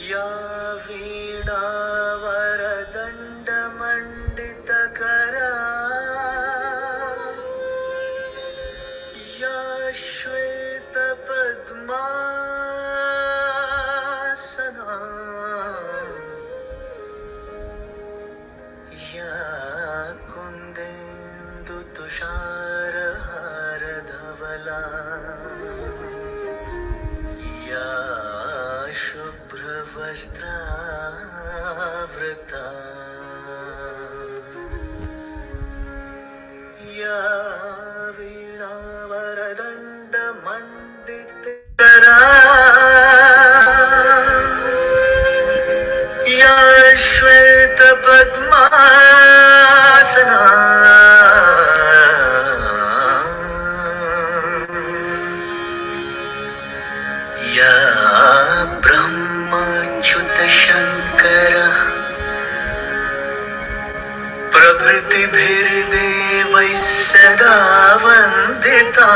या वीणावरदण्डमण्डितकरा या श्वेतपद्मासना या कुन्देन्दुतुषारहारधवला या शुभ्रवस्त्रावृता या वीणावरदण्डमण्डितकरा या श्वेतपद्मासना या ब्रह्मच्युतशङ्करः प्रभृतिभिर्देवैः सदा वन्दिता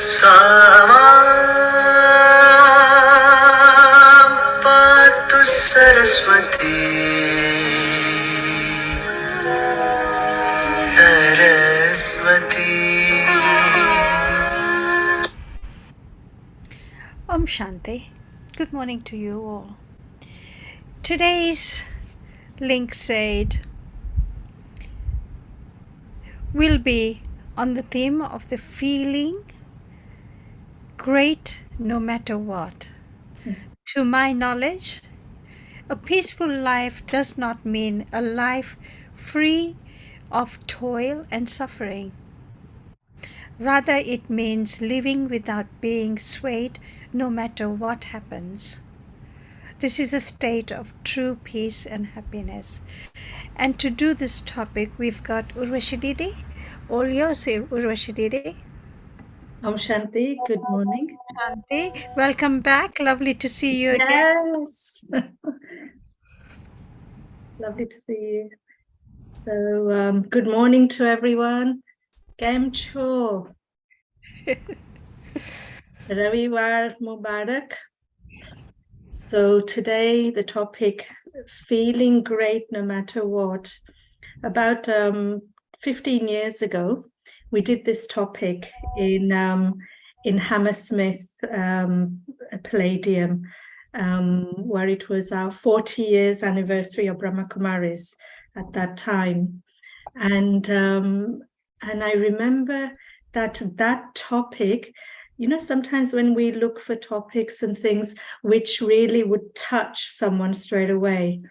सा मां पातु Saraswati Om Shanti. Good morning to you all. Today's link said will be on the theme of the feeling great no matter what. To my knowledge, a peaceful life does not mean a life free of toil and suffering. Rather, it means living without being swayed no matter what happens. This is a state of true peace and happiness. And to do this topic, we've got Urvashi Didi. All yours, Urvashi Didi. Om Shanti, good morning. Shanti, welcome back. Lovely to see you again. Yes. Lovely to see you. So, good morning to everyone. Kem cho? Ravivar Mubarak. So today the topic, feeling great no matter what. About 15 years ago, we did this topic in Hammersmith Palladium, where it was our 40 years anniversary of Brahma Kumaris at that time. And I remember that topic, you know, sometimes when we look for topics and things which really would touch someone straight away.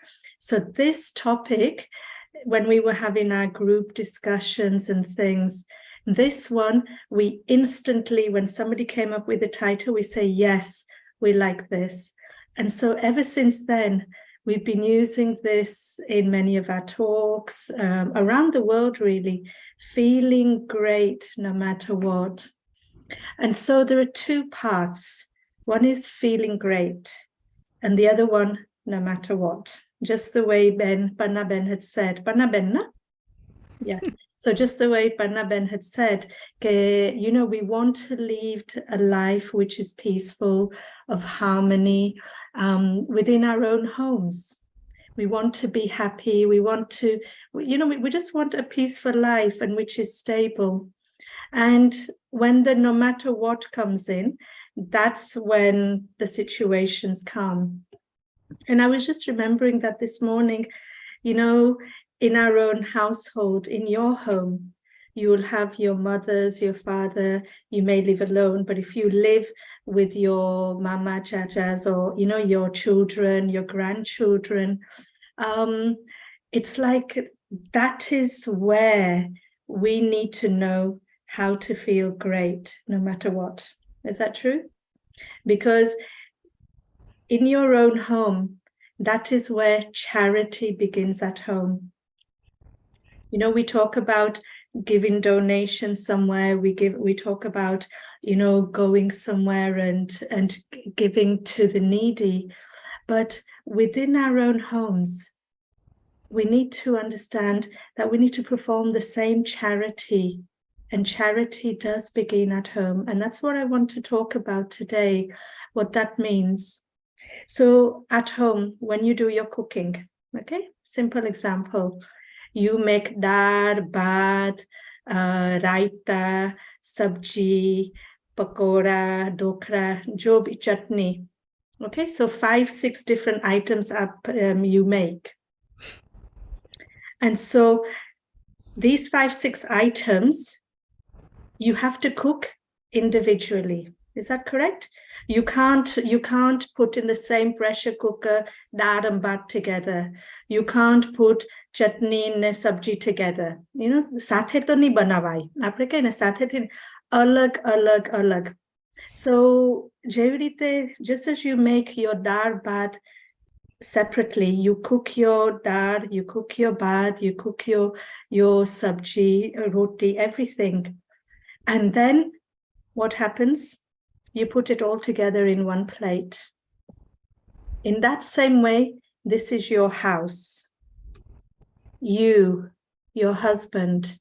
So this topic, when we were having our group discussions and things, this one, we instantly, when somebody came up with the title, we say, yes, we like this. And so ever since then, we've been using this in many of our talks around the world, really, feeling great no matter what. And so there are two parts. One is feeling great, and the other one, no matter what. Just the way Panna Ben had said, Panna Ben, no? Yeah. So just the way Panna Ben had said, you know, we want to lead a life which is peaceful, of harmony, within our own homes. We want to be happy. We want to, you know, we just want a peaceful life and which is stable. And when the no matter what comes in, that's when the situations come. And I was just remembering that this morning, you know, in our own household, in your home, you will have your mothers, your father, you may live alone, but if you live with your mama, chachas, or, you know, your children, your grandchildren, it's like that is where we need to know how to feel great no matter what. Is that true? Because in your own home, that is where charity begins at home. You know, we talk about giving donations somewhere, we talk about, you know, going somewhere and giving to the needy, but within our own homes, we need to understand that we need to perform the same charity, and charity does begin at home. And that's what I want to talk about today, what that means. So at home, when you do your cooking, okay, simple example, you make dal, bhat, raita, sabji, pakora, dokra, jo bhi chutney. Okay, so 5-6 different items you make. And so these 5-6 items, you have to cook individually. Is that correct? You can't put in the same pressure cooker dal and bhat together. You can't put chutney and sabji together. You know, સાથે તો નહીં બનાવાય. આપણે કહીએ ને સાથેથી અલગ. So જેવી રીતે, just as you make your dal bhat separately, you cook your dal, you cook your bhat, you cook your sabji, roti, everything. And then what happens? You put it all together in one plate. In that same way, this is your house. You, your husband,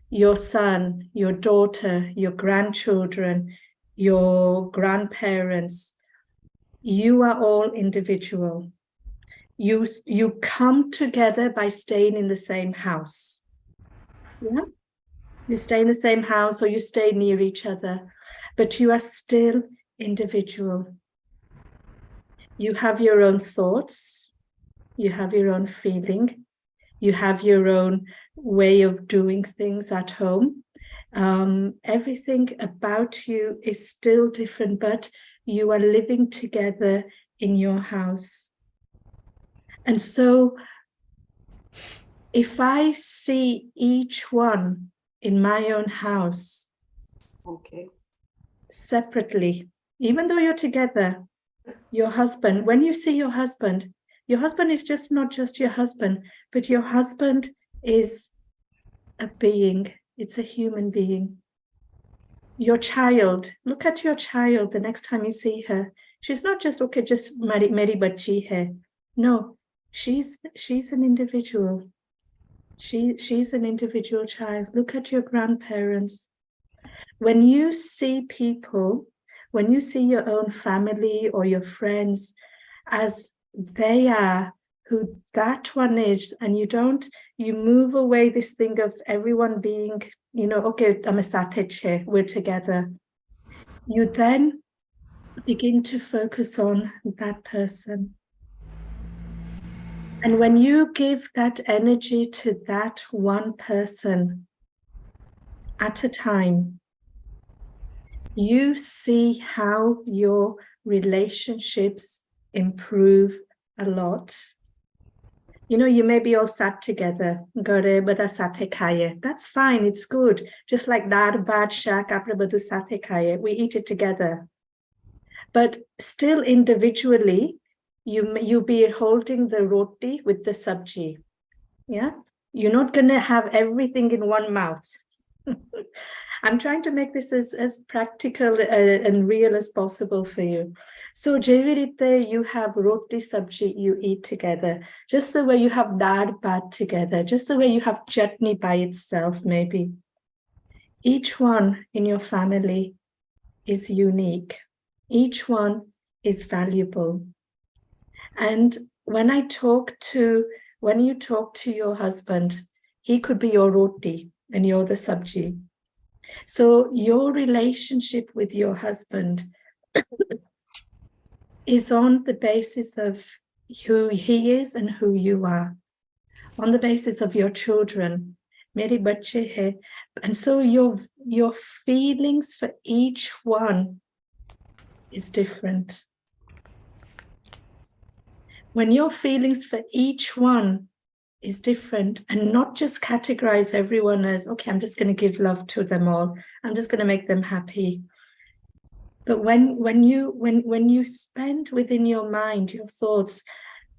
your son, your daughter, your grandchildren, your grandparents, you are all individual. You come together by staying in the same house. Yeah? You stay in the same house or you stay near each other, but you are still individual. You have your own thoughts, you have your own feeling, you have your own way of doing things at home. Everything about you is still different, but you are living together in your house. And so if I see each one in my own house, Okay. separately, even though you're together, your husband, when you see your husband is just not just your husband, but your husband is a being. It's a human being. Your child, look at your child the next time you see her. She's not just, okay, just meri bachi hai. No, she's an individual. She's an individual child. Look at your grandparents. When you see people, when you see your own family or your friends as they are, who that one is, and you move away this thing of everyone being, you know, okay, we're together. You then begin to focus on that person. And when you give that energy to that one person at a time, you see how your relationships improve a lot. You know, you may be all sat together. That's fine, it's good. Just like dal, bhat, shak, we eat it together. But still individually, you be holding the roti with the sabji. Yeah, you're not going to have everything in one mouth. I'm trying to make this as practical and real as possible for you. So jevirite, you have roti sabji you eat together, just the way you have dal bhat together, just the way you have chutney by itself maybe. Each one in your family is unique. Each one is valuable. And when you talk to your husband, he could be your roti and you're the sabji. So your relationship with your husband is on the basis of who he is and who you are, on the basis of your children. Mere bache hai. And so your feelings for each one is different. When your feelings for each one is different, and not just categorize everyone as, okay, I'm just going to give love to them all, I'm just going to make them happy. But when you spend within your mind, your thoughts,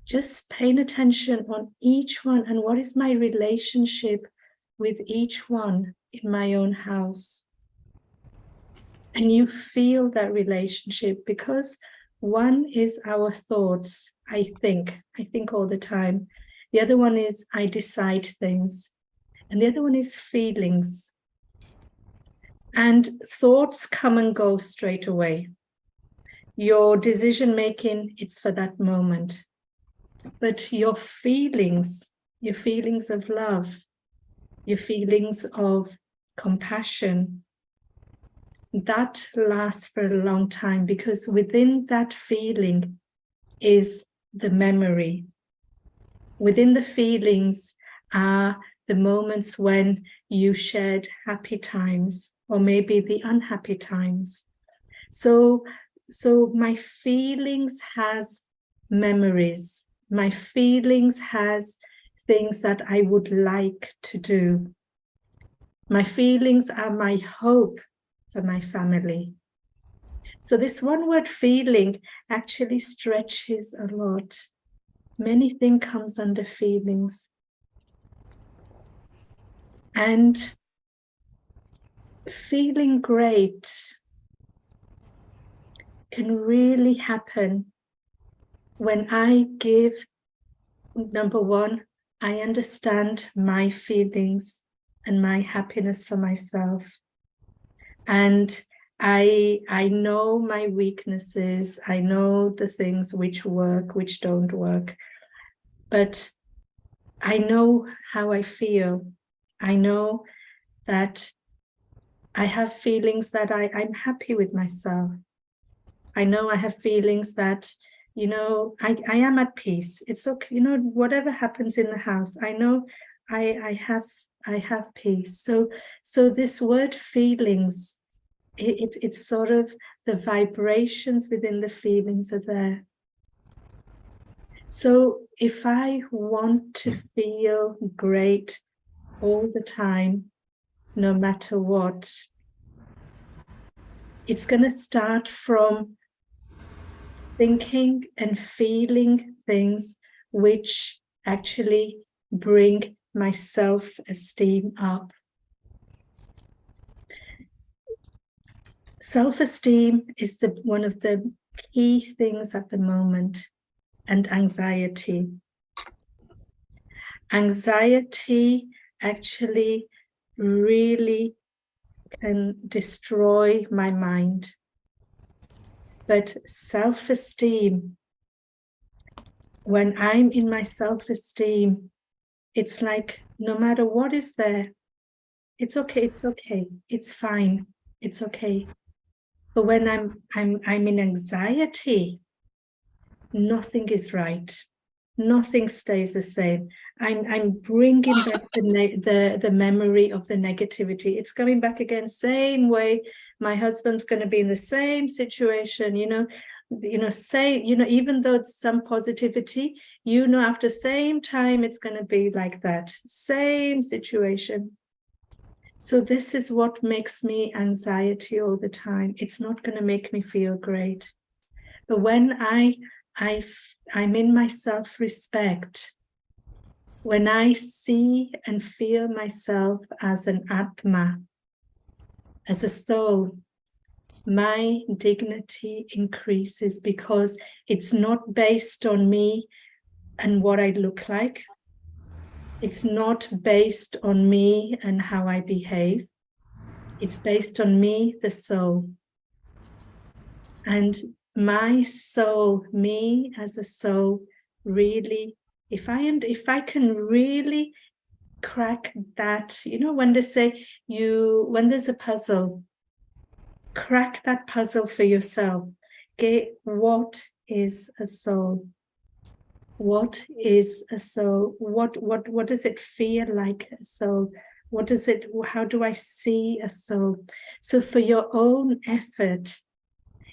just paying attention on each one and what is my relationship with each one in my own house. And you feel that relationship, because one is our thoughts. I think all the time. The other one is I decide things. And the other one is feelings. And thoughts come and go straight away. Your decision making, it's for that moment. But your feelings of love, your feelings of compassion, that lasts for a long time, because within that feeling is the memory. Within the feelings are the moments when you shared happy times, or maybe the unhappy times. So my feelings has memories. My feelings has things that I would like to do. My feelings are my hope for my family. So this one word feeling actually stretches a lot. Many things comes under feelings. And feeling great can really happen when I give, number one, I understand my feelings and my happiness for myself. And I know my weaknesses. I know the things which work, which don't work. But I know how I feel. I know that I have feelings that I'm happy with myself. I know I have feelings that, you know, I am at peace. It's okay, you know, whatever happens in the house, I know I have peace. So this word feelings, it's sort of the vibrations within the feelings are there. So if I want to feel great all the time, no matter what, it's going to start from thinking and feeling things which actually bring my self-esteem up. Self-esteem is one of the key things at the moment, and anxiety. Anxiety actually really can destroy my mind. But self-esteem, when I'm in my self-esteem, it's like no matter what is there, it's okay, it's fine, it's okay. But when I'm in anxiety, nothing is right. Nothing stays the same. I'm bringing back the memory of the negativity. It's coming back again, same way. My husband's going to be in the same situation, even though it's some positivity, after same time, it's going to be like that, same situation. So this is what makes me anxiety all the time. It's not going to make me feel great. But when I'm in my self-respect, when I see and feel myself as an Atma, as a soul, my dignity increases, because it's not based on me and what I look like. It's not based on me and how I behave. It's based on me, the soul. And my soul, me as a soul, really, if I can really crack that, when they say when there's a puzzle, crack that puzzle for yourself. Okay, what is a soul? What is a soul? What does it feel like a soul? How do I see a soul? So for your own effort,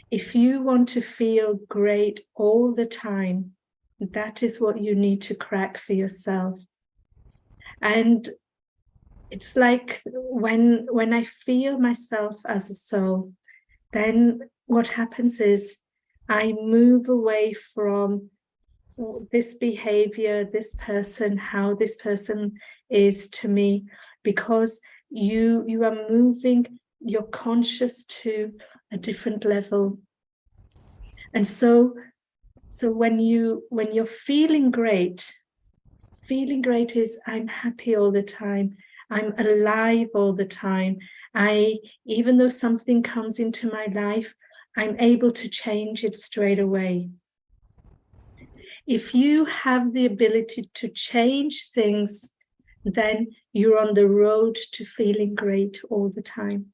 if you want to feel great all the time, that is what you need to crack for yourself. And it's like when I feel myself as a soul, then what happens is I move away from this behavior, this person, how this person is to me, because you are moving your conscious to a different level. And so when you're feeling great, Feeling great is I'm happy all the time. I'm alive all the time. Even though something comes into my life, I'm able to change it straight away. If you have the ability to change things, then you're on the road to feeling great all the time.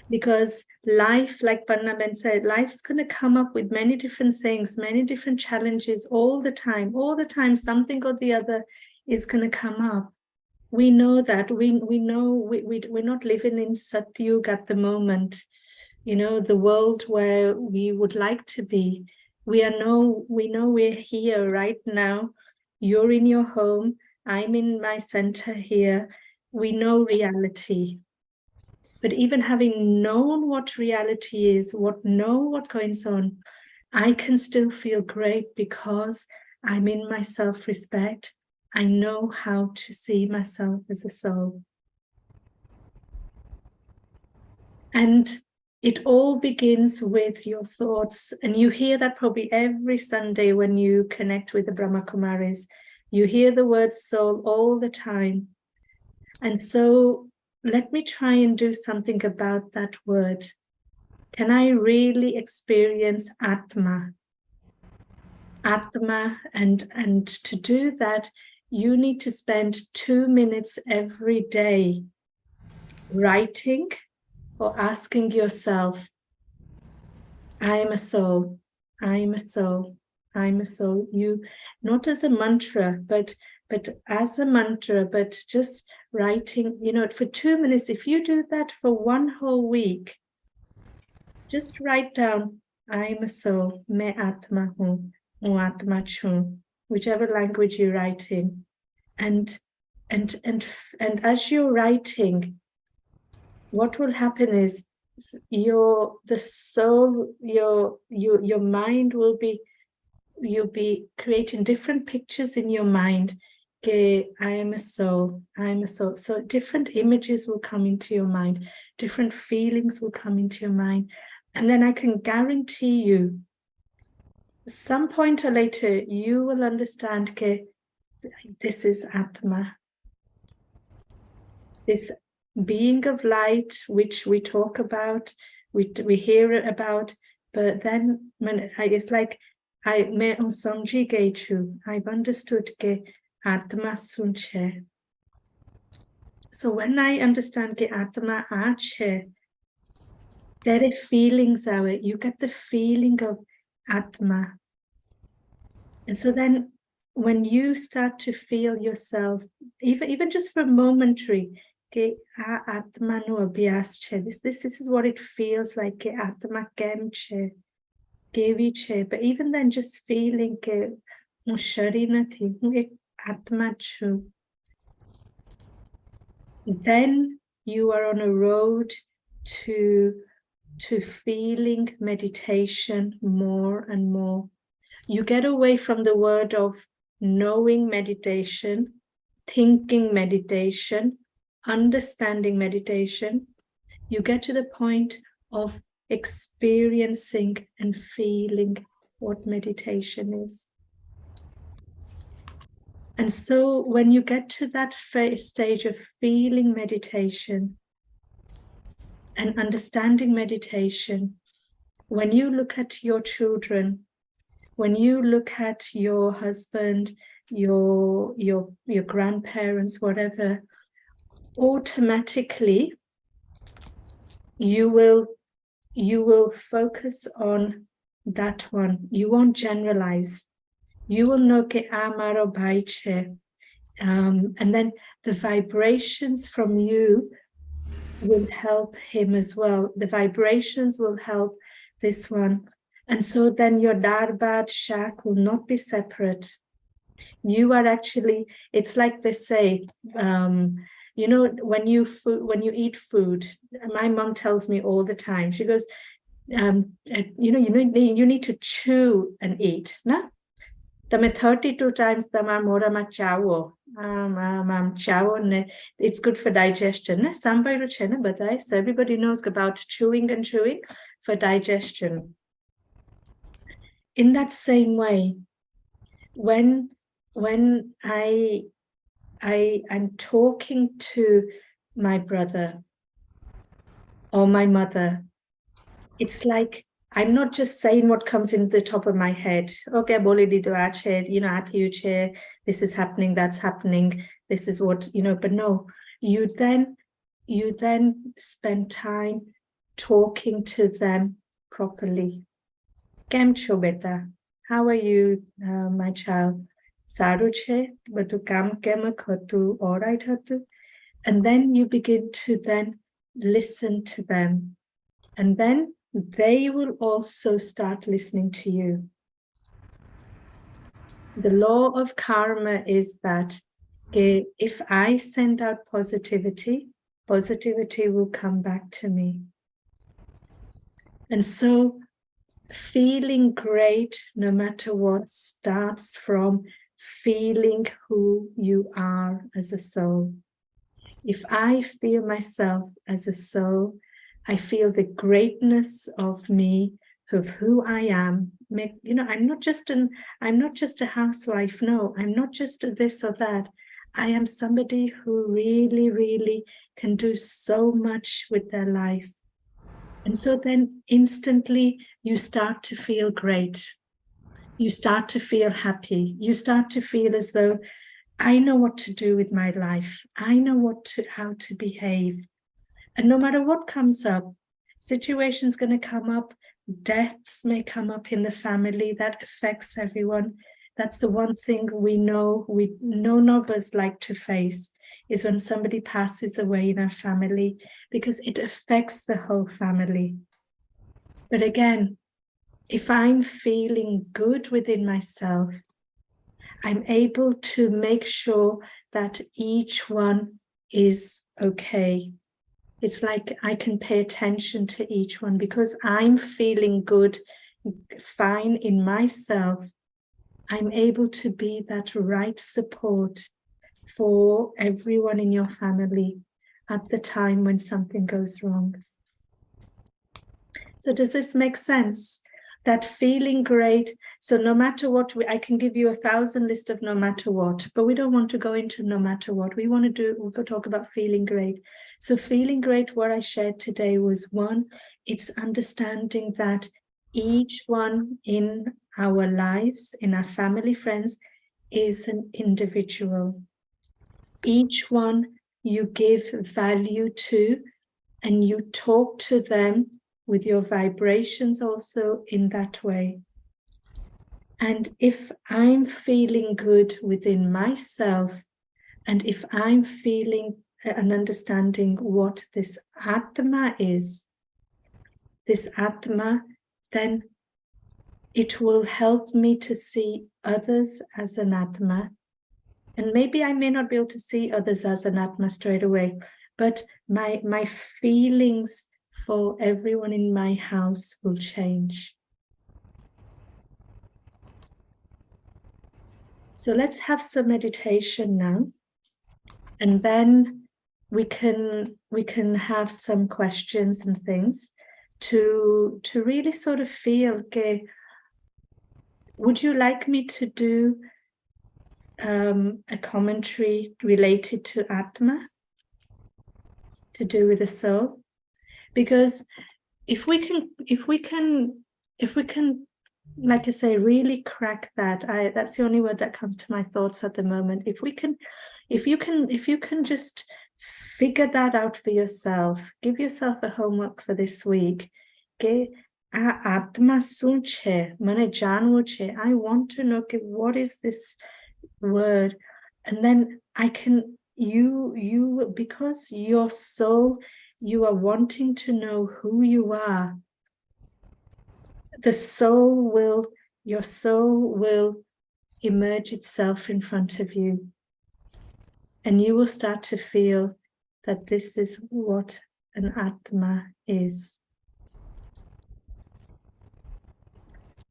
Because life, like Panna Ben said, life's going to come up with many different things, many different challenges all the time. All the time, something or the other is going to come up. We know that. We know we're not living in Satyug at the moment, you know, the world where we would like to be. We know we're here right now. You're in your home. I'm in my center here. We know reality. But even having known what reality is, what goes on, I can still feel great because I'm in my self-respect. I know how to see myself as a soul. And it all begins with your thoughts. And you hear that probably every Sunday when you connect with the Brahma Kumaris. You hear the word soul all the time. And so let me try and do something about that word. Can I really experience Atma? Atma, and to do that, you need to spend 2 minutes every day writing or asking yourself, I am a soul, I am a soul, I am a soul. You, not as a mantra, but as a mantra, but just writing, you know, for 2 minutes. If you do that for 1 whole week, just write down, I am a soul, me atma hu, mu atma chu, whichever language you're writing. And as you're writing, what will happen is your mind will be, you'll be creating different pictures in your mind. Okay, I am a soul, I am a soul. So different images will come into your mind, different feelings will come into your mind. And then I can guarantee you, some point or later, you will understand, okay, this is Atma. This being of light, which we talk about, we hear about, but then when it's like, I've understood ke Atma sunche. So when I understand ke Atma ache, there are feelings of it. You get the feeling of Atma. And so then when you start to feel yourself, even just for momentary, ke Atma no abhyas che. This is what it feels like, ke Atma kem che. But even then, just feeling ke Atma chu, then you are on a road to feeling meditation more and more. You get away from the word of knowing meditation, thinking meditation, understanding meditation. You get to the point of experiencing and feeling what meditation is. And so when you get to that stage of feeling meditation and understanding meditation, when you look at your children, when you look at your husband, your grandparents, whatever, automatically you will focus on that one. You won't generalize. You will know ke amaro baiche. And then the vibrations from you will help him as well. The vibrations will help this one. And so then your darbat shak will not be separate. You are actually, it's like they say, you know, when you eat food, my mom tells me all the time, she goes, you need to chew and eat, no? Tame 32 times mora chawo. It's good for digestion. So everybody knows about chewing and chewing for digestion. In that same way, when when I'm talking to my brother or my mother, it's like I'm not just saying what comes in the top of my head. Okay, boli dito ache, at you chair, this is happening, that's happening, this is what, but no, you then spend time talking to them properly. Kem cho beta? How are you, my child? Saru che, batu kam kem khatu, all right hatu? And then you begin to then listen to them. And then they will also start listening to you. The law of karma is that if I send out positivity, positivity will come back to me. And so feeling great, no matter what, starts from feeling who you are as a soul. If I feel myself as a soul, I feel the greatness of me, of who I am. I'm not just a housewife. No, I'm not just this or that. I am somebody who really, really can do so much with their life. And so then instantly you start to feel great. You start to feel happy. You start to feel as though I know what to do with my life. I know how to behave. And no matter what comes up, situations going to come up, deaths may come up in the family that affects everyone. That's the one thing none of us like to face, is when somebody passes away in our family, because it affects the whole family. But again, if I'm feeling good within myself, I'm able to make sure that each one is okay. It's like I can pay attention to each one because I'm feeling good, fine in myself. I'm able to be that right support for everyone in your family at the time when something goes wrong. So does this make sense? That feeling great. So no matter what, I can give you 1,000 list of no matter what, but we don't want to go into no matter what. We'll talk about feeling great. So feeling great, what I shared today was one, it's understanding that each one in our lives, in our family, friends, is an individual. Each one you give value to, and you talk to them with your vibrations also in that way. And if I'm feeling good within myself, and if I'm feeling and understanding what this Atma is, then it will help me to see others as an Atma. And maybe I may not be able to see others as an Atma straight away, but my feelings for everyone in my house will change. So let's have some meditation now, and then we can have some questions and things to really sort of feel, okay, would you like me to do a commentary related to Atma, to do with the soul? Because if we can, like I say, really crack that, that's the only word that comes to my thoughts at the moment. If you can just figure that out for yourself, give yourself a homework for this week. Okay, Atma sunche, mane janwo che. I want to know, okay, what is this word? And then I can, you because you're so, you are wanting to know who you are, your soul will emerge itself in front of you, and you will start to feel that this is what an Atma is.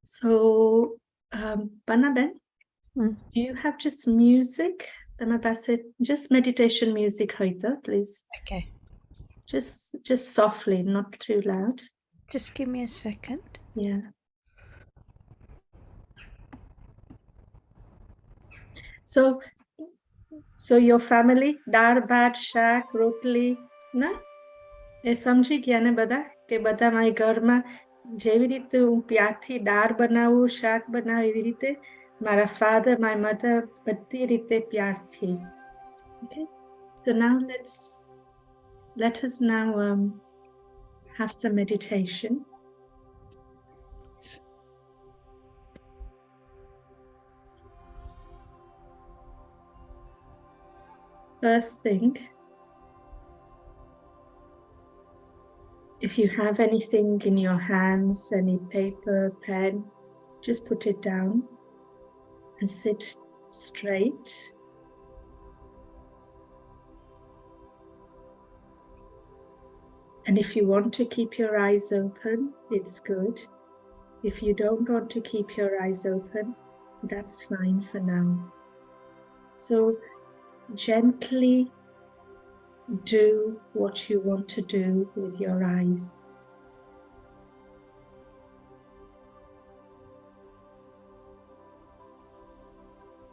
So, Panna Ben, do you have just music? Just meditation music, Hoita, please. Okay. Just softly, not too loud. Just give me a second. Yeah. So your family, દાળ ભાત શાક રોટલી ના એ સમજી ગયા ને બધા કે બધા મારી ઘરમાં જેવી રીતે હું પ્યારથી દાળ બનાવું શાક બનાવું એવી રીતે મારા father, my mother બધી રીતે પ્યારથી. Okay, so now let us now have some meditation. First thing, if you have anything in your hands, any paper, pen, just put it down and sit straight. And if you want to keep your eyes open, it's good. If you don't want to keep your eyes open, that's fine for now. So gently do what you want to do with your eyes.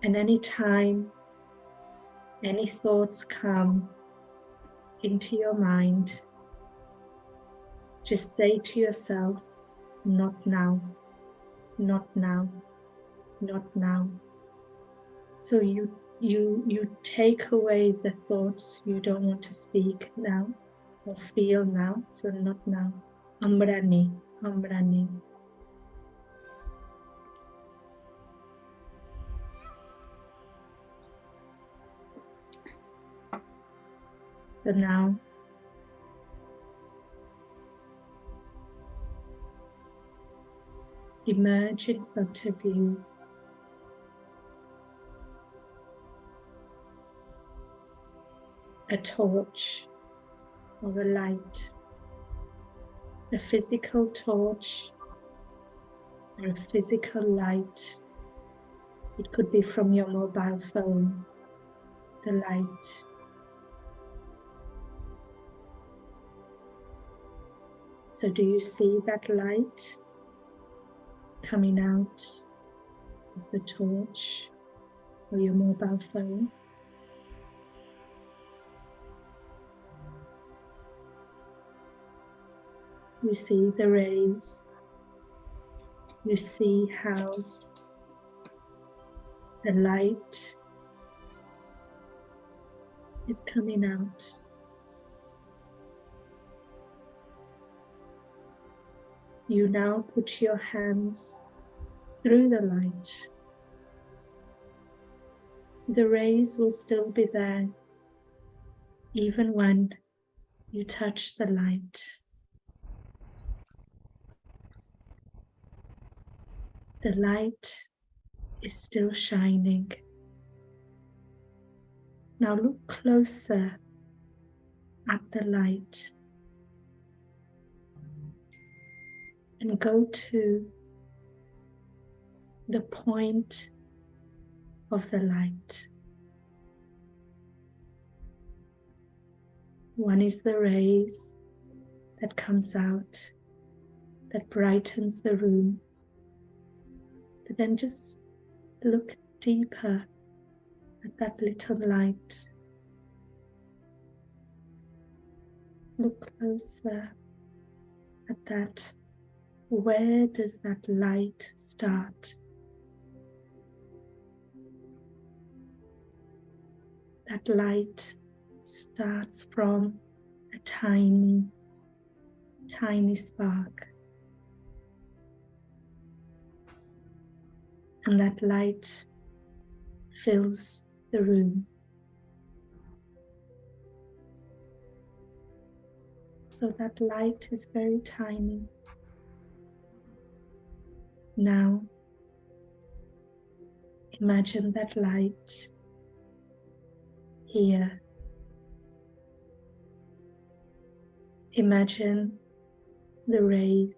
And anytime any thoughts come into your mind, just say to yourself, not now, not now, not now. So you take away the thoughts you don't want to speak now or feel now. So not now. Amrani, amrani. So now emerge in front of you a torch or a light, a physical torch or a physical light. It could be from your mobile phone, the light. So do you see that light coming out of the torch or your mobile phone? You see the rays. You see how the light is coming out. You now put your hands through the light. The rays will still be there even when you touch the light. The light is still shining. Now look closer at the light and go to the point of the light. One is the rays that comes out, that brightens the room. But then just look deeper at that little light. Look closer at that. Where does that light start? That light starts from a tiny, tiny spark. And that light fills the room. So that light is very tiny. Now, imagine that light here. Imagine the rays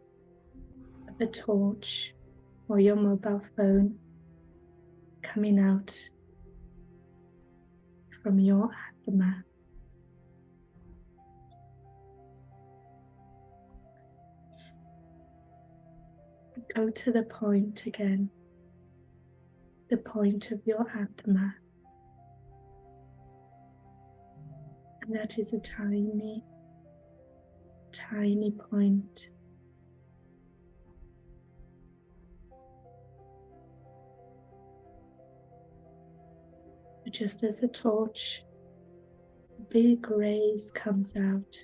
of a torch or your mobile phone coming out from your Atma. Go to the point again, the point of your Atma. And that is a tiny, tiny point. But just as a torch, a big rays comes out.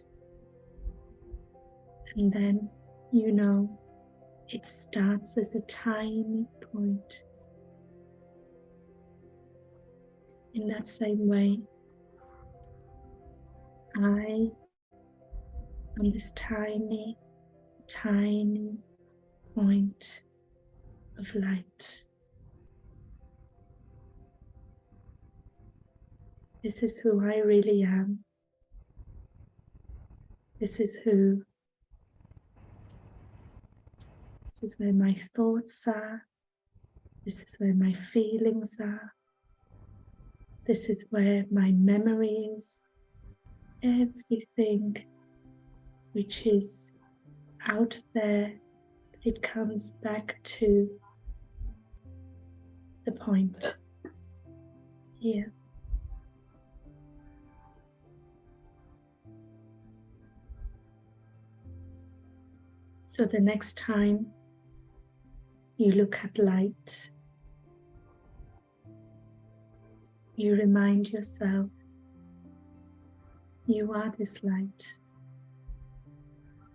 And then, you know, it starts as a tiny point. In that same way, I am this tiny, tiny point of light. This is who I really am. This is where my thoughts are. This is where my feelings are. This is where my memory is. Everything which is out there, it comes back to the point here. So the next time you look at light, you remind yourself, you are this light.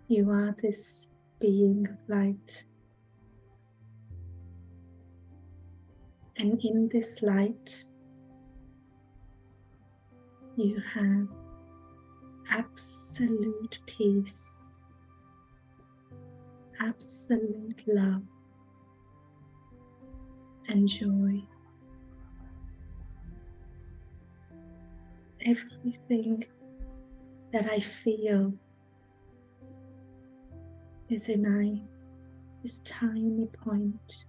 You are this being of light. And in this light, you have absolute peace, absolute love and joy. Everything that I feel is in this tiny point.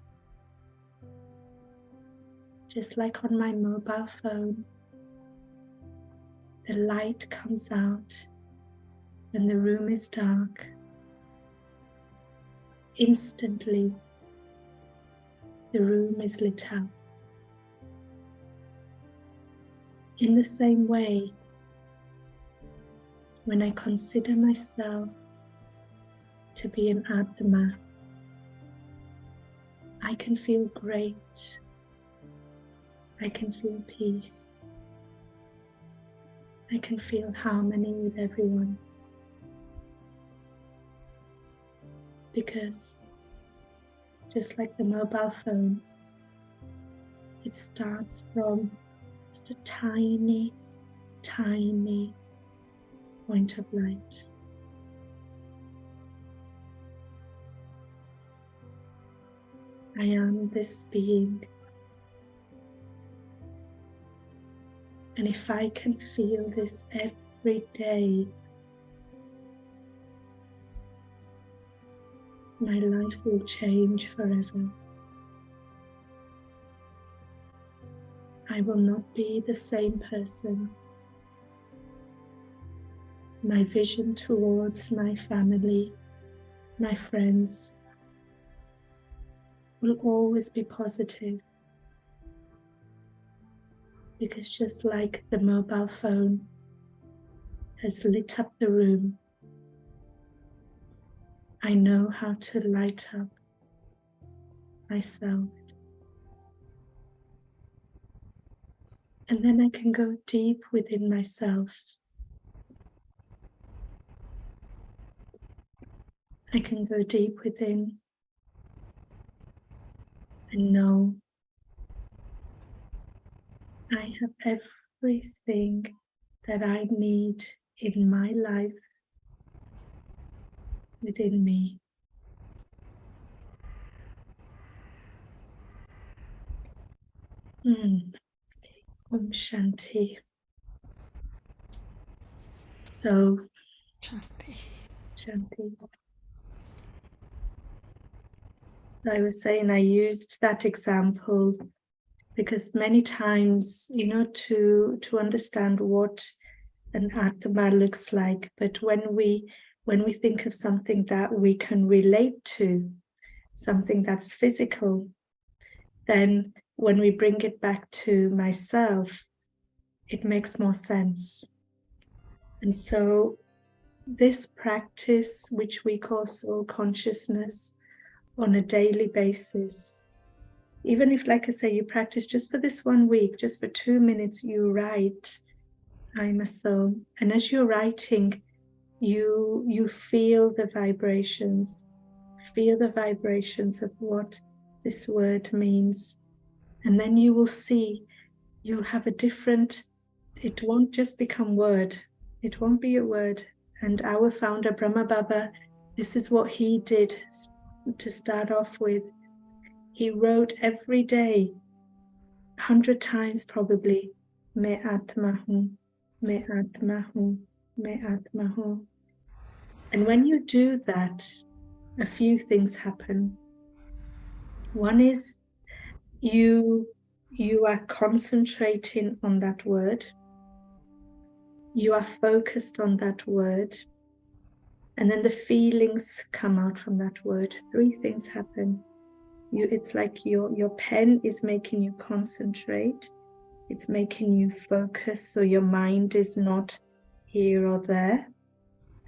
Just like on my mobile phone, the light comes out when the room is dark. Instantly, the room is lit up. In the same way, when I consider myself to be an Atma, I can feel great. I can feel peace. I can feel harmony with everyone. Because just like the mobile phone, it starts from just a tiny, tiny point of light. I am this being. And if I can feel this every day, my life will change forever. I will not be the same person. My vision towards my family, my friends, will always be positive. Because just like the mobile phone has lit up the room, I know how to light up myself. And then I can go deep within myself. I can go deep within and know I have everything that I need in my life within me. Om Shanti. So, Shanti. I was saying I used that example because many times, you know, to understand what an Atma looks like, but when we think of something that we can relate to, something that's physical, then when we bring it back to myself, it makes more sense. And so this practice, which we call soul consciousness, on a daily basis, even if, like I say, you practice just for this 1 week, just for 2 minutes, you write, I'm a soul. And as you're writing, you feel the vibrations of what this word means. And then you will see, you'll have a different, it won't just become word. It won't be a word. And our founder, Brahma Baba, this is what he did to start off with. He wrote every day, 100 times probably, Me Atma Hu, Me Atma Hu, Me Atma Hu. And when you do that, a few things happen. One is you are concentrating on that word. You are focused on that word. And then the feelings come out from that word. 3 things happen. It's like your pen is making you concentrate. It's making you focus, so your mind is not here or there.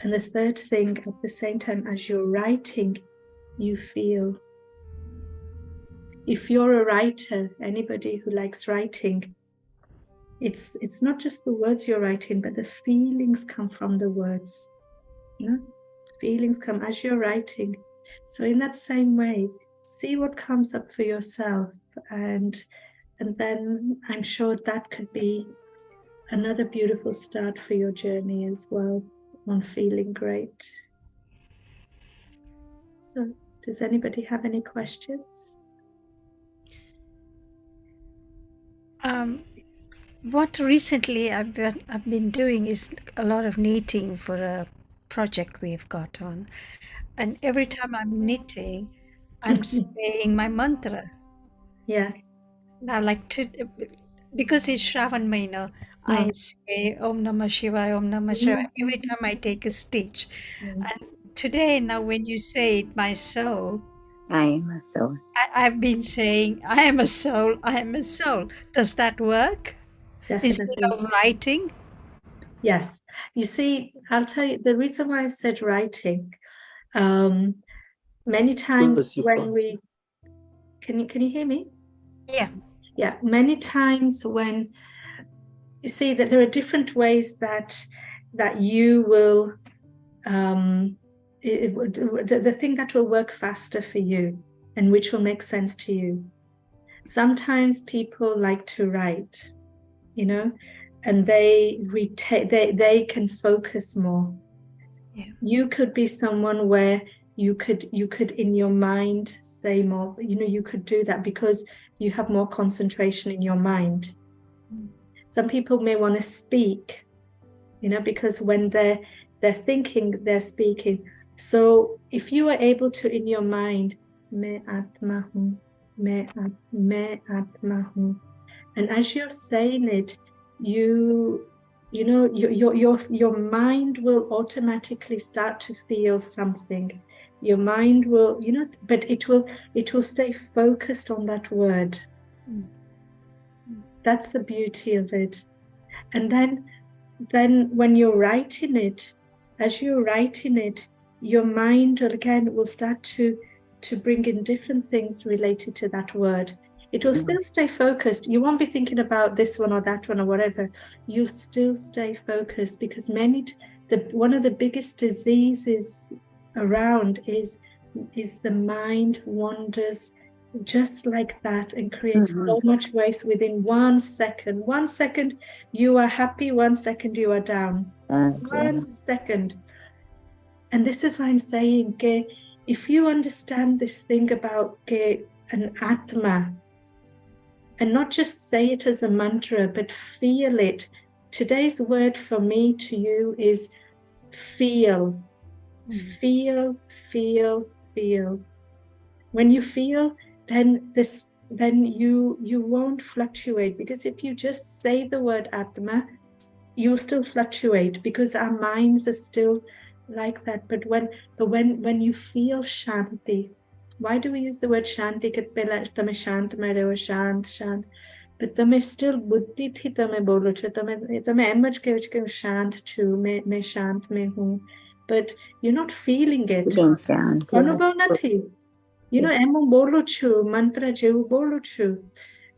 And the third thing, at the same time as you're writing, you feel. If you're a writer, anybody who likes writing, it's not just the words you're writing, but the feelings come from the words. You know? Feelings come as you're writing. So in that same way, see what comes up for yourself, and then I'm sure that could be another beautiful start for your journey as well, on feeling great. So, does anybody have any questions? What recently I've been doing is a lot of knitting for a project we've got on, and every time I'm knitting, I'm saying my mantra. Yes. Now, because it's Shravan Maina, I say Om Namah Shivaya, Om Namah Shivaya every time I take a stitch. And today, now when you say it, my soul, I am a soul. I've been saying, I am a soul, I am a soul. Does that work? Instead Definitely. of writing? Yes. You see, I'll tell you the reason why I said writing. Many times when we can you hear me? Yeah. Yeah. Many times when you see that there are different ways that you will the thing that will work faster for you and which will make sense to you. Sometimes people like to write, you know, and they can focus more. Yeah. You could be someone where you could in your mind say more, you know, you could do that because you have more concentration in your mind. Some people may want to speak, you know, because when they're thinking, they're speaking. So if you are able to, in your mind, me atma hu, me atma hu, and as you're saying it, you know, your mind will automatically start to feel something. Your mind will, you know, but it will stay focused on that word. That's the beauty of it. And then when you're writing it, as you're writing it, your mind will start to bring in different things related to that word. It will still stay focused. You won't be thinking about this one or that one or whatever. You still stay focused, because one of the biggest diseases around is the mind wanders just like that and creates so much waste within 1 second. 1 second you are happy, 1 second you are down. 1 second. And this is why I'm saying, if you understand this thing about an atma, and not just say it as a mantra, but feel it. Today's word for me to you is feel. Feel, feel, feel. When you feel, then you won't fluctuate, because if you just say the word atma, you'll still fluctuate, because our minds are still like that. But when you feel shanti, why do we use the word shanti? Shant. but તમે still બુદ્ધિથી તમે બોલો છો, તમે એમ જ કહો છો કે હું શાંત છું, મેં શાંત મેં હું, but you're not feeling it. અનુભવ નથી. You know, એમ હું બોલું છું, મંત્ર જેવું બોલું છું.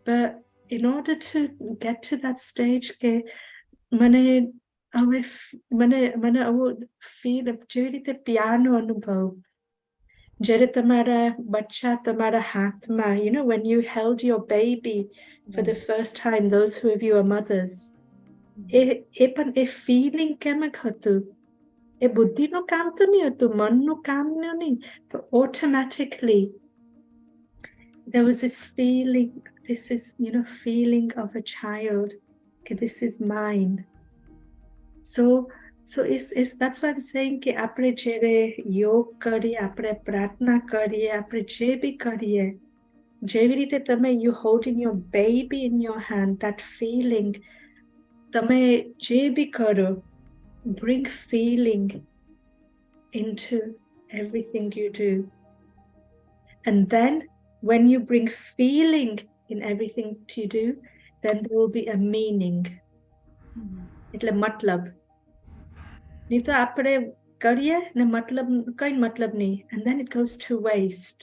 But in order to get to that stage કે મને આવું feel જેવી રીતે પ્યારનો અનુભવ, જ્યારે તમારા બચ્ચા તમારા હાથમાં, you know, when you held your baby for the first time, those who of you are mothers, A feeling કેમક હતું? એ બુદ્ધિનું કામ તો નહીં હતું, મનનું કામ નહીં, but automatically there was this feeling, this is, you know, feeling of a child, okay, this is mine. So that's why I'm saying કે આપણે જ્યારે યોગ કરીએ, આપણે પ્રાર્થના કરીએ, આપણે જે બી કરીએ, જેવી રીતે તમે you holding your baby in your hand, that feeling, તમે જે બી કરો, bring feeling into everything you do. And then when you bring feeling in everything you do, then there will be a meaning. એટલે મતલબ. નહીં તો આપણે કરીએ ને મતલબ કઈ મતલબ નહીં, and then it goes to waste.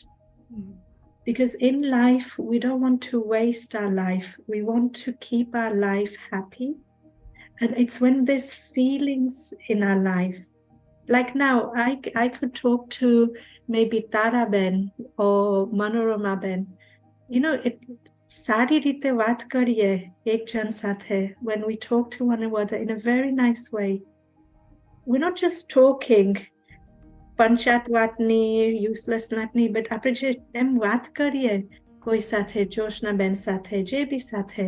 Because in life we don't want to waste our life, we want to keep our life happy. And it's when there's feelings in our life, like now I could talk to maybe Tara Ben or Manorama Ben, you know, સારી રીતે વાત કરીએ એક જણ સાથે, when we talk to one another in a very nice way. We're not just talking પંચાત વાતની, useless નાતની, but આપણે જે એમ વાત કરીએ કોઈ સાથે, જોશનાબેન સાથે, જે બી સાથે,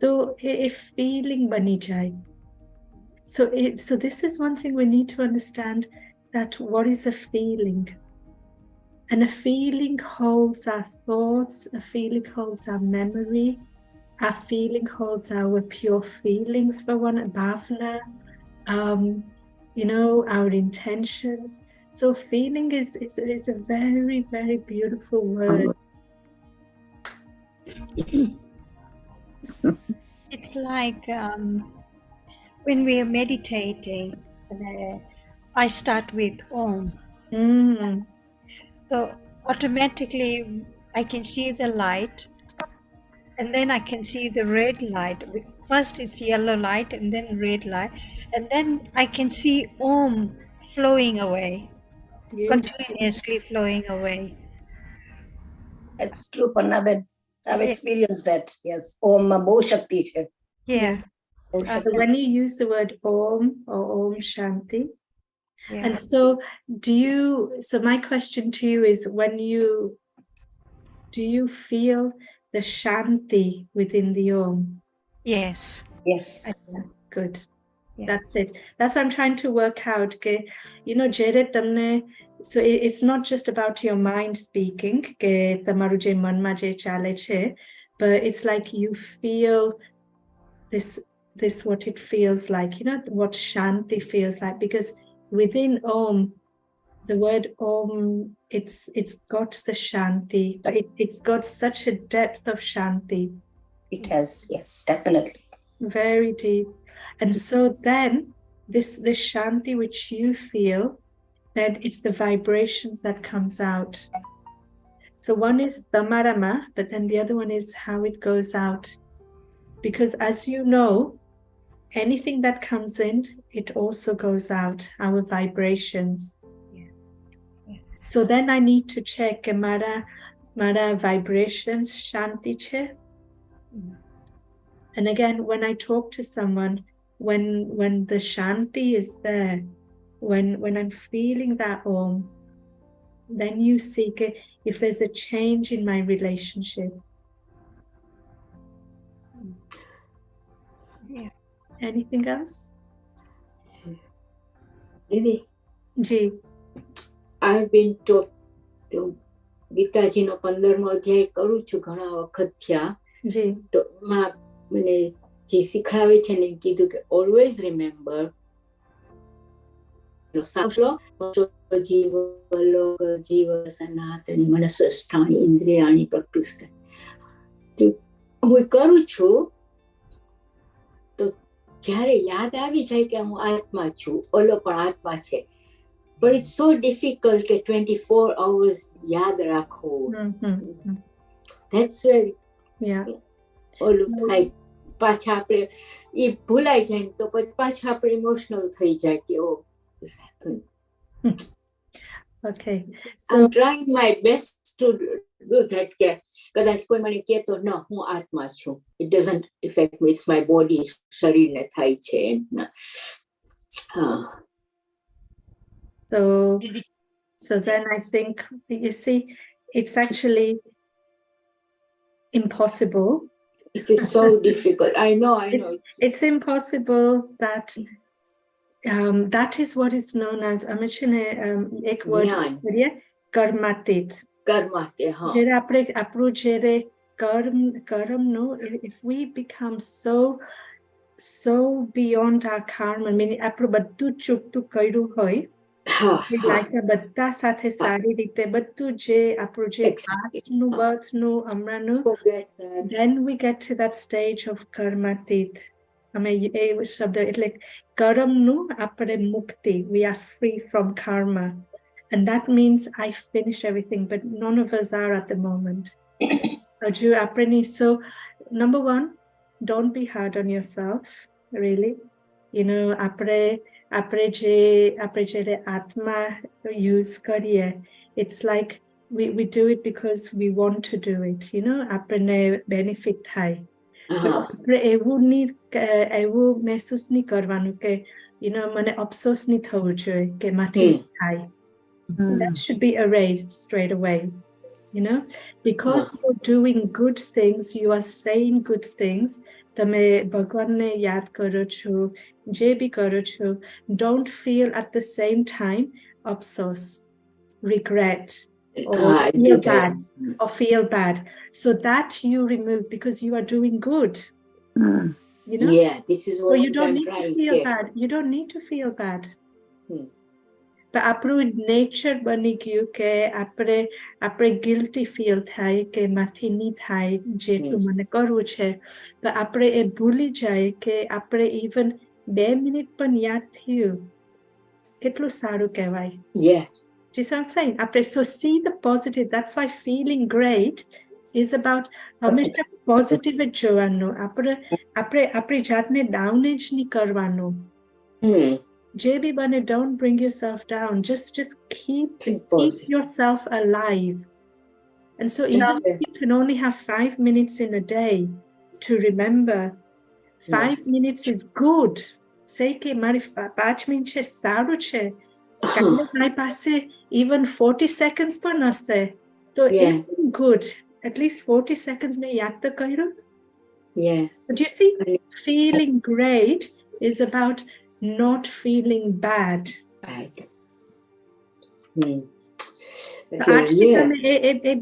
તો એ feeling બની જાય. So this is one thing we need to understand, that what is a feeling? And a feeling holds our thoughts, a feeling holds our memory, a feeling holds our pure feelings for one, bhavna, you know, our intentions. So feeling is a very, very beautiful word. It's like when we are meditating, I start with Om. So automatically I can see the light, and then I can see the red light. First it's yellow light and then red light, and then I can see Om flowing away, continuously flowing away. That's true, Pannaben. I've experienced that. Yes. Om Bo Shakti che. Yeah. So when you use the word Om or Om Shanti, Yeah. and so so my question to you is, do you feel the Shanti within the Om? Yes. Yes. Good. Yeah. That's it. That's what I'm trying to work out. Okay, you know, Jere tamne. So it's not just about your mind speaking. Ke tamaru je manma je chale che, but it's like you feel this what it feels like. You know what Shanti feels like, because within Om, the word Om, it's got the Shanti, but it's got such a depth of Shanti. It has, yes, definitely. Very deep. And so then this Shanti which you feel, then it's the vibrations that comes out. So one is Damarama, but then the other one is how it goes out. Because as you know, anything that comes in, it also goes out, our vibrations. Yeah. So then I need to check Mara vibrations Shanti che. And again, when I talk to someone, when the Shanti is there, when I'm feeling that Om, then you see if there's a change in my relationship. Yeah. Anything else? Didi, Ji. I've been taught to ગીતાજીનો 15મો અધ્યાય કરું છું ઘણા વખત થયા. Ji. તો મને જે શીખડાવે છે ને કીધું કે ઓલવેઝ રિમેમ્બર જીવ લોક જીવ સનાતની મનસસ્થાની ઇન્દ્રિયાણી પ્રકૃષ્ટ. To હું કરું છું તો જ્યારે યાદ આવી જાય કે હું આત્મા છું, ઓલો પણ આત્મા છે, but it's so difficult કે 24 hours યાદ રાખવું. That's where ઓલું થાય, પાછા આપણે એ ભૂલાઈ જાય તો પછી પાછા આપણે ઇમોશનલ થઈ જાય કે ઓ this happened. Okay, so I'm trying my best to do that. કે કદાચ કોઈ મને કહે તો ન, હું આત્મા છું, it doesn't affect me, it's my body, શરીરને થાય છે. So then I think, you see, it's actually impossible. It is so difficult. I know. It's impossible that that is what is known as ek word karmatit. Karmatit, huh? Karm no, if we become so beyond our karma, meaning apru baddu chuktu kairu hoy, like બધા સાથે સારી રીતે બધું જે આપણું જે past નું, birth નું, હમણાંનું, then we get to that stage of karmatit. અમે એ શબ્દ એટલે કર્મનું આપણે મુક્તિ, we are free from karma, and that means I finished everything, but none of us are at the moment. So number one, don't be hard on yourself, really. You know, આપણે જે આત્મા use કરીએ, it's like we do it because we want to do it, you know, આપણને benefit થાય. આપણે એવું મહેસૂસ નહીં કરવાનું કે you know મને અફસોસ નહીં થવું જોઈએ કે માથી થાય. That should be erased straight away, you know, because you're doing good things, you are saying good things, તમે ભગવાનને યાદ કરો છો, જે બી કરો છો, don't feel at the same time અફસોસ, regret, or feel bad. So that you remove because you are doing good. You know? Yeah, this is what so you don't I'm need trying to feel to bad. You don't need to feel bad. But આપણું nature બની ગયું કે આપણે guilty feel થાય કે માથી નહીં થાય જેટલું મને કરવું છે. but આપણે એ ભૂલી જાય કે આપણે even 2 મિનિટ પણ યાદ થયું, કેટલું સારું કહેવાય. Yeah. Do you see what I'm saying? So see the positive. That's why feeling great is about હંમેશા positive જ જોવાનું. આપણે જાતને down જ નહીં કરવાનું. જે બી બને, don't bring yourself down. Just keep yourself alive. And so even if you can only have 5 minutes in a day to remember, 5 minutes is good. Say કે મારી 5 મિનિટ છે, સારું છે. કાલે મારી પાસે even 40 seconds પણ હશે તો even good. At least 40 seconds મેં યાદ તો કર્યું. Yeah. But you see, feeling great is about not feeling bad.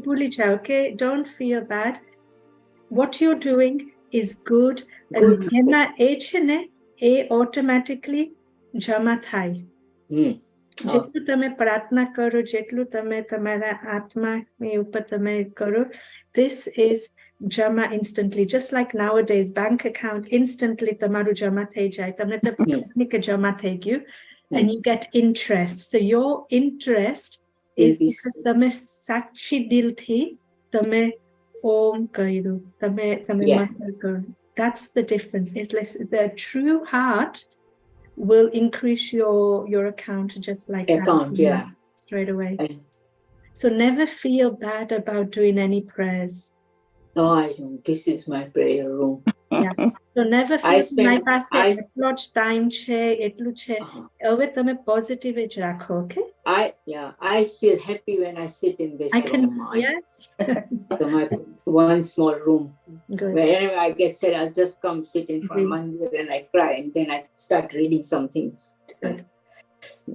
ભૂલી જાઓ કે don't feel bad. What you're doing is good. And એના એ છે ને, એ automatically જમા થાય. જેટલું તમે પ્રાર્થના કરો, જેટલું તમે તમારા આત્મા ઉપર તમે કરો, this is jama instantly. Just like nowadays, bank account instantly tamaru jama thai jai. Tamne to કે jama thai gyu, and you get interest. So your interest is because tame sachi dil thi tame om kairu, tame mantra karu. That's the difference. It's like the true heart will increase your account just like account, that. Yeah, straight away. So never feel bad about doing any prayers. No, I don't. This is my prayer room. Yeah. So never feel my પાસે એટલો જ time છે, એટલું છે. હવે તમે positive જ રાખો, okay? I feel happy when I sit in this room. Yes. So my one small room. Good. Whenever I get sad, I'll just come sit in front of mandir and I cry, and then I start reading some things.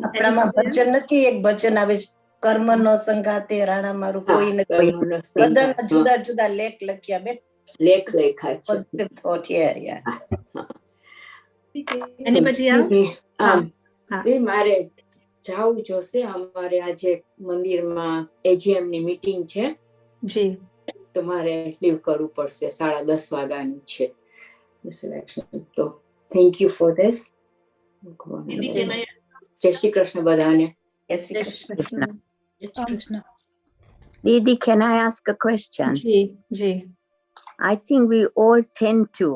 આપણામાં ભજન નથી, એક ભજન આવે છે, કર્મનો સંગાતે રાણા મારું કોઈ નથી, બધાના જુદા જુદા લેખ લખ્યા બેન. લેખ લખ્યા છે. Positive thought, yeah. Anybody else? મારે જાવું જોશે. અમારે આજે મંદિરમાં AGM ની મીટિંગ છે. જી. તમારે લીવ કરવું પડશે, 10:30 વાગ્યાનું છે સિલેક્શન. તો થેન્ક યુ ફોર ધીસ. જય શ્રી કૃષ્ણ બધાને. જય Shri Krishna. Didi, can I ask a question? Ji. I think we all tend to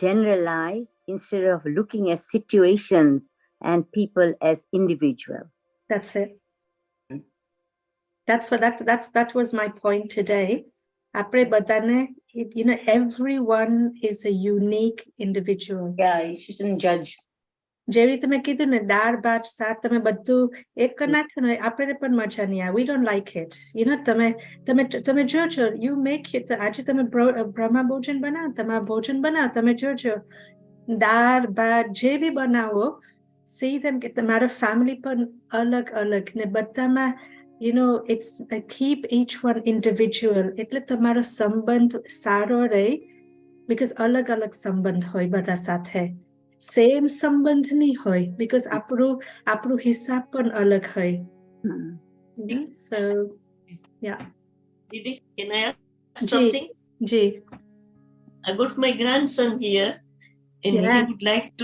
generalize instead of looking at situations and people as individual. That's it. That was my point today. Apre badane, everyone is a unique individual. Yeah, you shouldn't judge. જેવી તમે કીધું ને દાળ ભાત શાક તમે બધું એક કરી નાખ્યું ને આપણે પણ મજા નહીં આવે. We don't like it. તમે જોજો, you make it. આજે તમે બ્રહ્મા ભોજન બનાવો, તમારા ભોજન બનાવો, તમે જોજો દાળ ભાત જે બી બનાવો, see them કે તમારા ફેમિલી પણ અલગ ને બધામાં it's keep each one individual. એટલે તમારો સંબંધ સારો રહે, because અલગ સંબંધ હોય બધા સાથે. સેમ સંબંધ નહીં હોય, because આપણું હિસાબ પણ અલગ હોય. So yeah. Didi, can I ask something? Ji. I got my grandson here, and Yes. he would like to.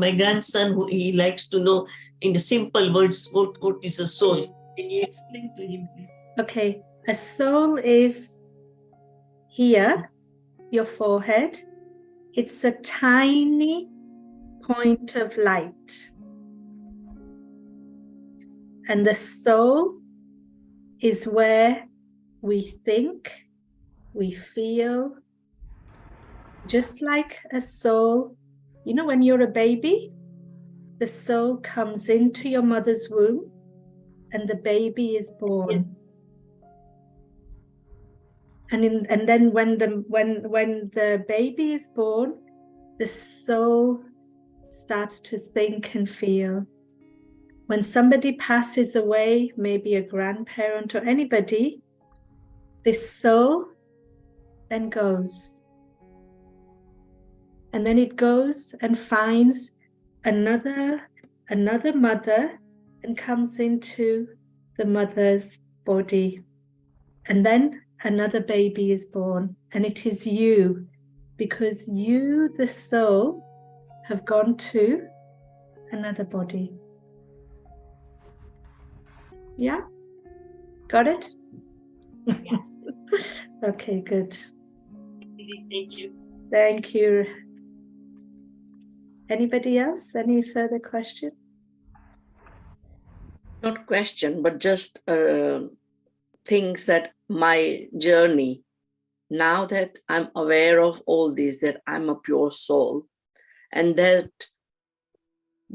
My grandson, he likes to know in the simple words what is a soul. Can you explain to him, please? Okay, a soul is here, your forehead. It's a tiny point of light. And the soul is where we think, we feel, just like a soul. When you're a baby, the soul comes into your mother's womb and the baby is born. Yes. And then when the baby is born, the soul starts to think and feel. When somebody passes away, maybe a grandparent or anybody, this soul then goes. And then it goes and finds another mother and comes into the mother's body. And then another baby is born, and it is you, because you, the soul, have gone to another body. Yeah? Got it? Yes. Okay, good. Thank you. Thank you. Anybody else? Any further question? Not question, but just things that my journey, now that I'm aware of all this, that I'm a pure soul, and that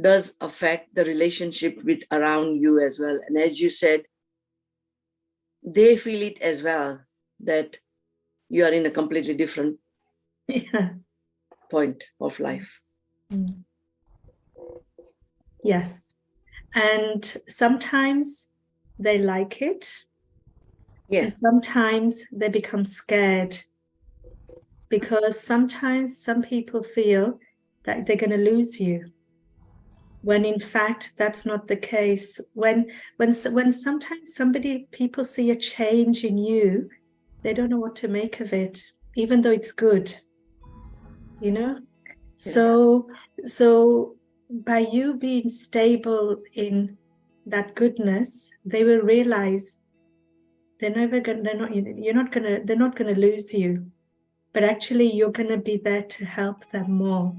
does affect the relationship with around you as well. And as you said, they feel it as well, that you are in a completely different point of life. Yes. And sometimes they like it. Yeah. And sometimes they become scared, because sometimes some people feel that they're going to lose you, when in fact that's not the case. When sometimes people see a change in you, they don't know what to make of it, even though it's good. Yeah. So by you being stable in that goodness, they will realize they're not gonna lose you, but actually you're gonna be there to help them more.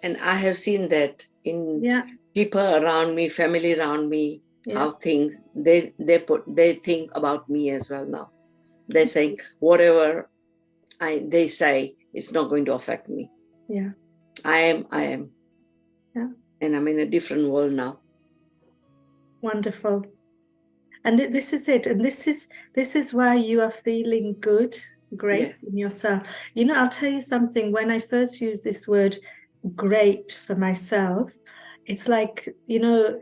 And I have seen that in people around me, family around me, how things they think about me as well now. They're saying whatever they say, it's not going to affect me. Yeah. I am. Yeah. And I'm in a different world now. Wonderful. And this is it. And this is why you are feeling good, great in yourself. I'll tell you something. When I first used this word great for myself, it's like,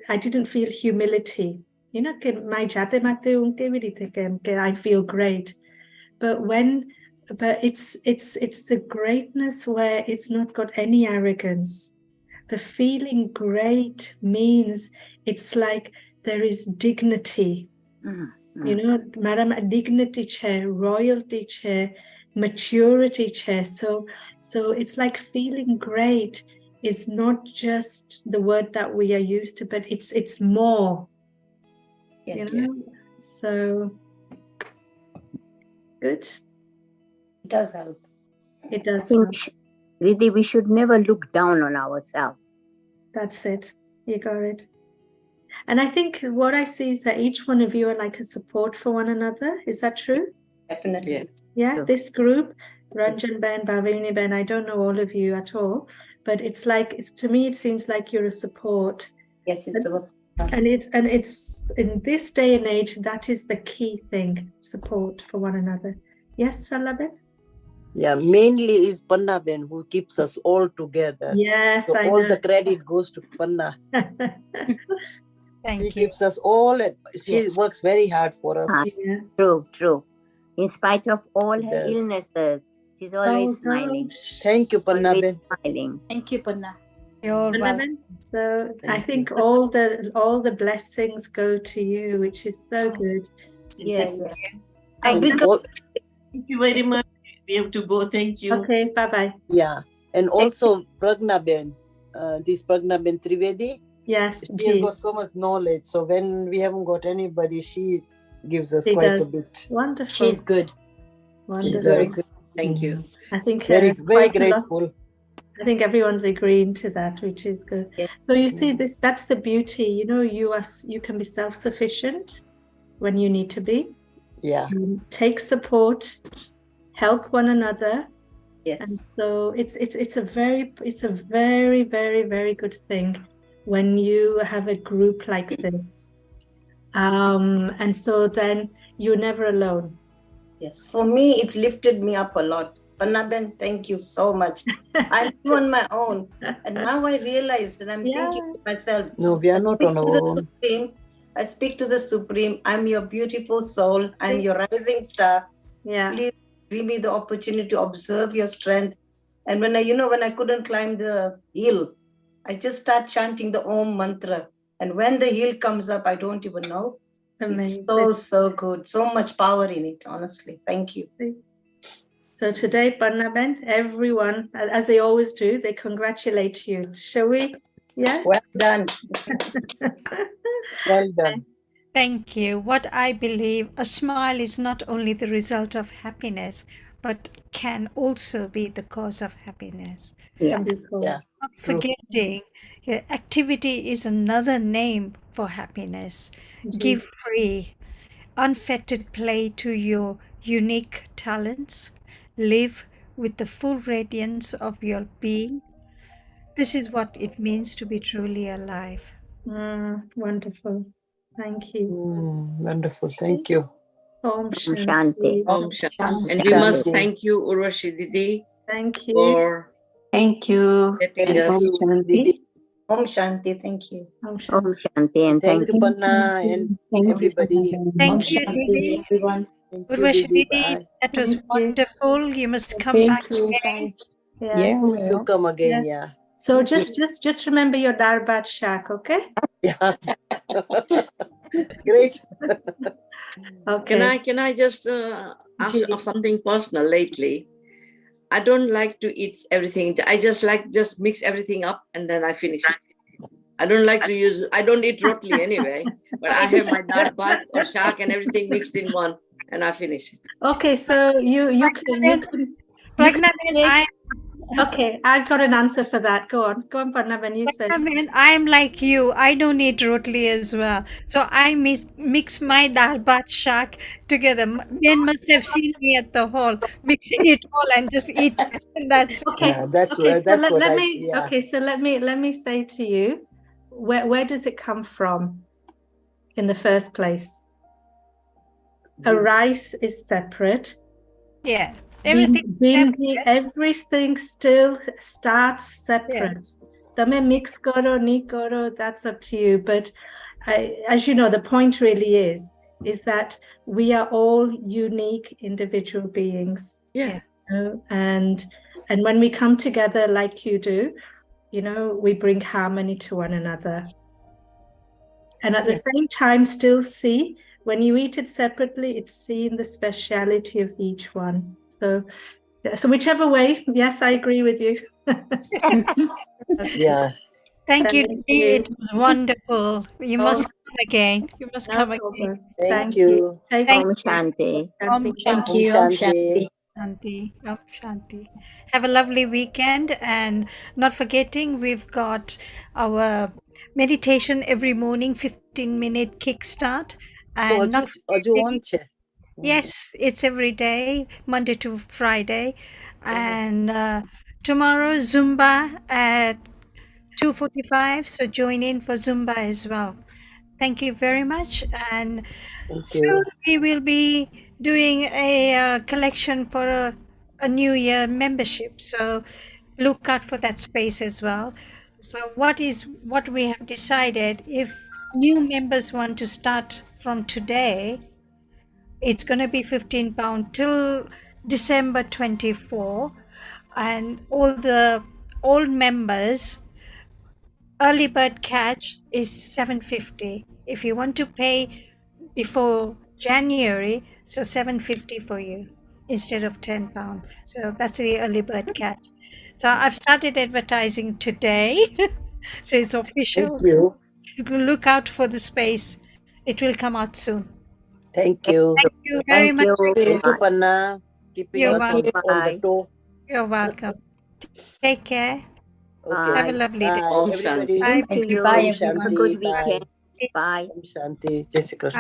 I didn't feel humility. I feel great. But it's a greatness where it's not got any arrogance. The feeling great means it's like there is dignity. You know, Madam, dignity chair, royalty chair, maturity chair. So it's like feeling great is not just the word that we are used to, but it's more. Yes. You know, so good. It does help. It I does. think, help. Riddhi, we should never look down on ourselves. That's it. You got it. And I think what I see is that each one of you are like a support for one another. Is that true? Definitely. Yeah, True. this group, Ranjan Ben, Bhavini Ben, I don't know all of you at all, but it's like, to me, it seems like you're a support. Yes, it's about. And it's in this day and age, that is the key thing, support for one another. Yes, Salaben? Yeah, mainly is Panna Ben who keeps us all together. Yes, So I all know. the credit goes to Panna. Thank She you. keeps us all, she Yes. works very hard for us. Yeah. True. In spite of all her Yes. illnesses, she's always Oh, smiling. gosh. Thank you, Panna Always Ben. smiling. Thank you, Panna. You're welcome. Pannaben, so I Thank think all the blessings go to you, which is so good. Yes. Thank We you. got Thank you very much. We have to go. Thank you. Okay, bye-bye. Yeah, and also Pragna Ben, this Pragna Ben Trivedi, Yes, she has G. got so much knowledge. So when we haven't got anybody, she gives us She quite a does. bit. Wonderful. She's good. Wonderful. very good. Thank you. I think Very quite a lot- grateful. I think everyone's agreeing to that, which is good. Yes. So you see, that's the beauty. You know, you can be self-sufficient when you need to be. Yeah. Take support, help one another. And yes. so it's a very, very good thing when you have a group like this. And so then you're never alone. Yes. For me, it's lifted me up a lot. Panna Ben, thank you so much. I live on my own. And now I realized, and I'm Yeah. thinking to myself, No, we are not on our own. Supreme. I speak to the Supreme. I'm your beautiful soul. I'm your rising star. Yeah. Please give me the opportunity to observe your strength. And when I couldn't climb the hill, I just start chanting the Om mantra. And when the hill comes up, I don't even know. Amazing. It's so good. So much power in it, honestly. Thank you. So today, Pannaben, everyone, as they always do, they congratulate you. Shall we? Yeah. Well done. Well done. Thank you. What I believe, a smile is not only the result of happiness, but can also be the cause of happiness. Yeah. Yeah. Not True. forgetting, activity is another name for happiness. Give free, unfettered play to your unique talents. Live with the full radiance of your being. This is what it means to be truly alive. Wonderful. Thank you. Wonderful. Thank you. Om Shanti. Shanti. Om Shanti. Shanti. And we must Shanti. thank you, Urvashi Didi, Thank you. for Thank you. letting And us. Om Shanti. Om Shanti. Thank you. Om Om Shanti. Shanti, and Thank thank you, Panna, and Thank you, everybody. Panna. Thank Om you, Shanti, Didi. everyone. Thank you, Urvashi Didi. Didi, Bye. that was Thank you. wonderful. You must come back Thank you. again. Thanks. Yes. Yeah, We'll well. come again, yeah. So just remember your Darbat Shack, okay? Yeah. Great. Okay. Can I just ask Judy. something personal lately? I don't like to eat everything. I just mix everything up and then I finish it. I don't eat rotli anyway, but I have my dal bhat or shak and everything mixed in one and I finish it. Okay, so you can Pragna, okay, I've got an answer for that. Go on, Pannaben, you said. I'm like you. I don't eat rotli as well. So I mix my dal bhat shak together. Men must have seen me at the hall mixing it all and just eat. And that's Okay. Yeah, that's Okay, that's so what let I. me. Yeah. Okay, so let me say to you, where does it come from? In the first place, a rice is separate. yeah. Everything separate. Everything still starts separate. Tame mix karo, ni karo, that's up to you. But as you know, the point really is that we are all unique individual beings. Yeah. And when we come together like you do, we bring harmony to one another. And at the same time, still see when you eat it separately, it's seen the speciality of each one. So whichever way, yes, I agree with you. Yeah. Thank you, Thank Dee. you. It was wonderful. You must Oh, come again. You must no come again. problem. Thank you. Take Thank Om care. Shanti. Om Thank Shanti. you. Om Om Shanti. Shanti. Shanti. Om Shanti. Have a lovely weekend, and not forgetting we've got our meditation every morning, 15-minute kickstart, તો and not હજુ on forgetting. છે. Yes, it's every day, Monday to Friday, and tomorrow Zumba at 2:45. So join in for Zumba as well. Thank you very much, and Thank soon you. we will be doing a collection for a New Year membership. So look out for that space as well. So what we have decided, if new members want to start from today, it's going to be £15 till December 24, and all the old members early bird catch is 750. If you want to pay before January, so 750 for you instead of £10. So that's the early bird catch. So I've started advertising today, so it's Thank official. you. Look out for the space. It will come out soon. Thank you. Thank you very Thank much. you. Thank you, Bye. Panna. Keeping You're us welcome. on the Bye. toe. You're welcome. Take care. Okay. Have a Bye. lovely day. Bye, Om everybody. Shanti. Bye. Same to Thank you. you. Bye, Om Have a everyone. Shanti. good Bye. weekend. Bye. Om Shanti. Jai Shri Krishna.